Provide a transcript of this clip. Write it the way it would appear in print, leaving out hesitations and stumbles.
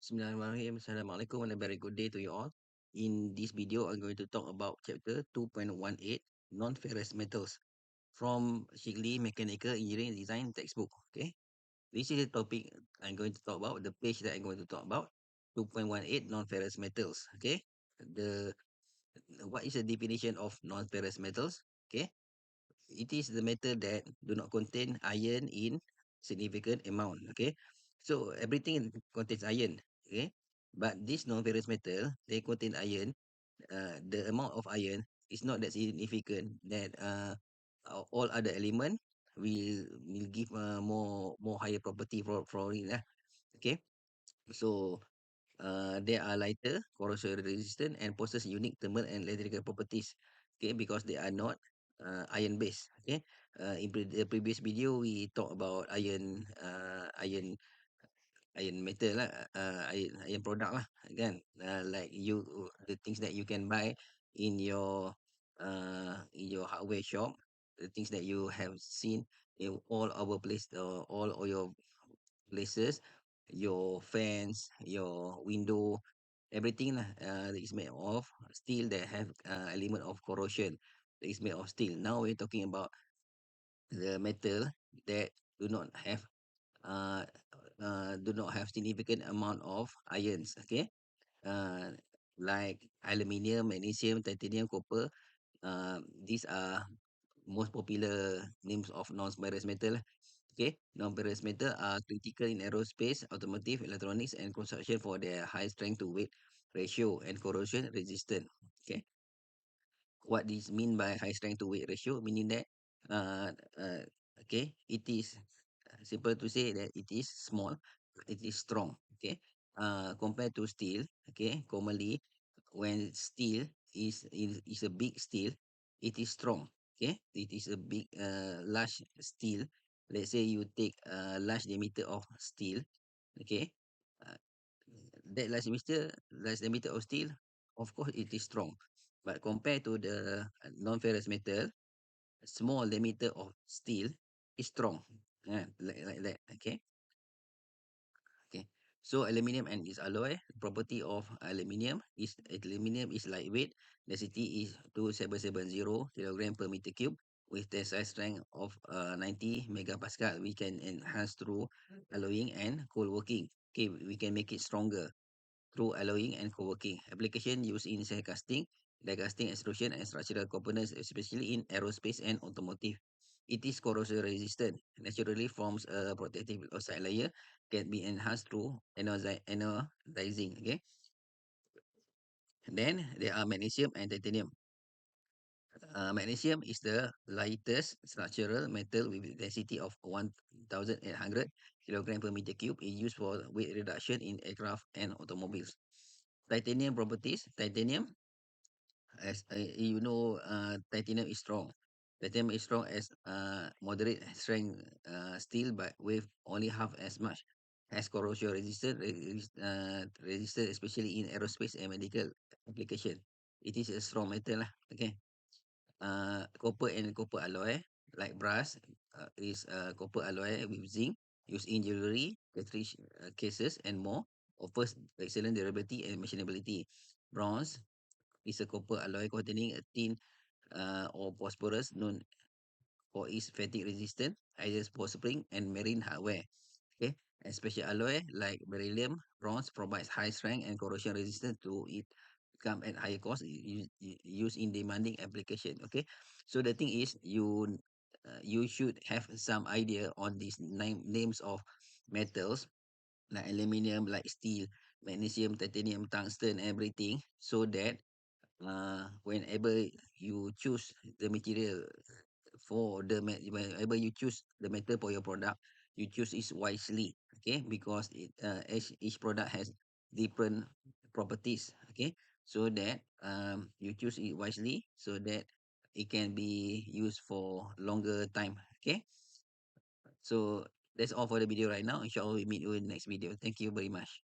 Bismillahirrahmanirrahim. Assalamualaikum and a very good day to you all. In this video, I'm going to talk about chapter 2.18 Non-Ferrous Metals from Shigley Mechanical Engineering Design textbook. Okay, this is the topic I'm going to talk about, the page that I'm going to talk about 2.18 Non-Ferrous Metals. Okay, the what is the definition of non-ferrous metals? Okay, it is the metal that do not contain iron in significant amount. Okay, so everything contains iron. Okay, but this non-ferrous metal they contain iron. The amount of iron is not that significant that all other element will give more higher property for it lah. Okay, so they are lighter, corrosion resistant, and possess unique thermal and electrical properties. Okay, because they are not iron based. Okay, the previous video we talked about iron metal lah, iron product lah, kan? Like the things that you can buy in your hardware shop, the things that you have seen in all our place, all your places, your fans, your window, everything lah, that is made of steel that have element of corrosion. That is made of steel. Now we're talking about the metal that do not have uh, do not have significant amount of ions. Okay, uh, like aluminium, magnesium, titanium, copper. These are most popular names of non-ferrous metal. Okay, non-ferrous metal are critical in aerospace, automotive, electronics, and construction for their high strength to weight ratio and corrosion resistant. Okay, what this mean by high strength to weight ratio? Meaning that, uh, uh, okay, it is simple to say that it is small, it is strong. Okay, compared to steel. Okay, commonly when steel is a big steel, it is strong. Okay, it is a big large steel. Let's say you take a large diameter of steel. Okay, uh, that large diameter of steel, of course it is strong. But compared to the non-ferrous metal, a small diameter of steel is strong. Like that. Okay. Okay. So aluminium and its alloy. Property of aluminium is lightweight. Density is 2770 kilogram per meter cube with tensile strength of 90 megapascal. We can enhance through alloying and cold working. Okay, we can make it stronger through alloying and co-working. Application used in cell casting, die casting, extrusion, and structural components, especially in aerospace and automotive. It is corrosion resistant. Naturally forms a protective oxide layer, can be enhanced through anodizing. Okay. Then there are magnesium and titanium. Magnesium is the lightest structural metal with density of 1,800 kilogram per meter cube. It used for weight reduction in aircraft and automobiles. Titanium properties. Titanium, as titanium is strong. Titanium is strong as moderate strength steel, but with only half as much as corrosion resistant, especially in aerospace and medical application. It is a strong metal lah. Okay. Copper and copper alloy, like brass, is copper alloy with zinc, used in jewelry, cartridge cases, and more. Offers excellent durability and machinability. Bronze is a copper alloy containing a tin or phosphorus known for its fatigue resistant, ideal for spring and marine hardware. Okay, and special alloy like beryllium, bronze provides high strength and corrosion resistance to it come at higher cost used in demanding application. Okay, so the thing is you should have some idea on these names of metals like aluminium, like steel, magnesium, titanium, tungsten, everything, so that whenever you choose the material whenever you choose the metal for your product, you choose it wisely. Okay, because each product has different properties. Okay, so that you choose it wisely so that it can be used for longer time. Okay, so that's all for the video right now. Inshallah we meet you in the next video. Thank you very much.